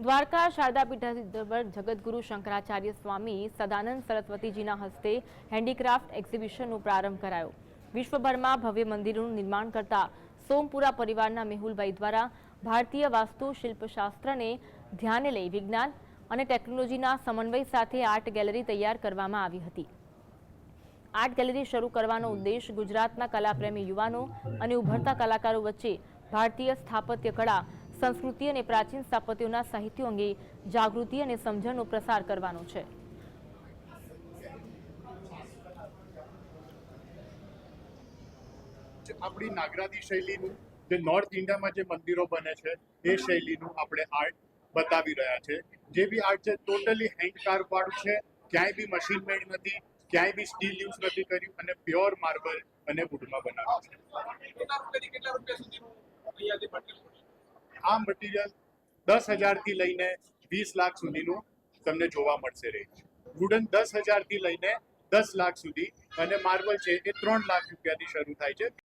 દ્વારકા શારદા પીઠાધીશ્વર જગતગુરુ શંકરાચાર્ય સ્વામી સદાનંદ સરસ્વતીજીના હસ્તે હેન્ડીક્રાફ્ટ એક્ઝિબિશનનો પ્રારંભ કરાયો। વિશ્વભરમાં ભવ્ય મંદિરોનું નિર્માણ કરતા સોમપુરા પરિવારના મેહુલભાઈ દ્વારા ભારતીય વાસ્તુશિલ્પશાસ્ત્રને ધ્યાને લઈ વિજ્ઞાન અને ટેકનોલોજીના સમન્વય સાથે આર્ટ ગેલેરી તૈયાર કરવામાં આવી હતી। આર્ટ ગેલેરી શરૂ કરવાનો ઉદ્દેશ ગુજરાતના કલાપ્રેમી યુવાનો અને ઉભરતા કલાકારો વચ્ચે ભારતીય સ્થાપત્ય કળા, સંસ્કૃતિ અને પ્રાચીન સ્થાપત્યોના સાહિત્યો અંગે જાગૃતિ અને સમજણનો પ્રસાર કરવાનો છે। આપણી નાગરાદી શૈલીનું જે નોર્થ ઇન્ડિયામાં જે મંદિરો બને છે એ શૈલીનું આપણે આર્ટ બતાવી રહ્યા છે। જે બી આર્ટ છે ટોટલી હેન્ડ કાર્વ વાળું છે, ક્યાંય બી મશીન મેડ નથી, ક્યાંય બી સ્ટીલ યુઝ નથી કર્યું અને પ્યોર માર્બલ અને વુડમાં બનાવ્યું છે। આ મટીરિયલ 10,000 થી લઈને 20 લાખ સુધીનું તમને જોવા મળશે રેન્જ। વુડન 10,000 થી લઈને 10 લાખ સુધી અને માર્બલ છે એ 3 લાખ રૂપિયાથી શરૂ થાય છે।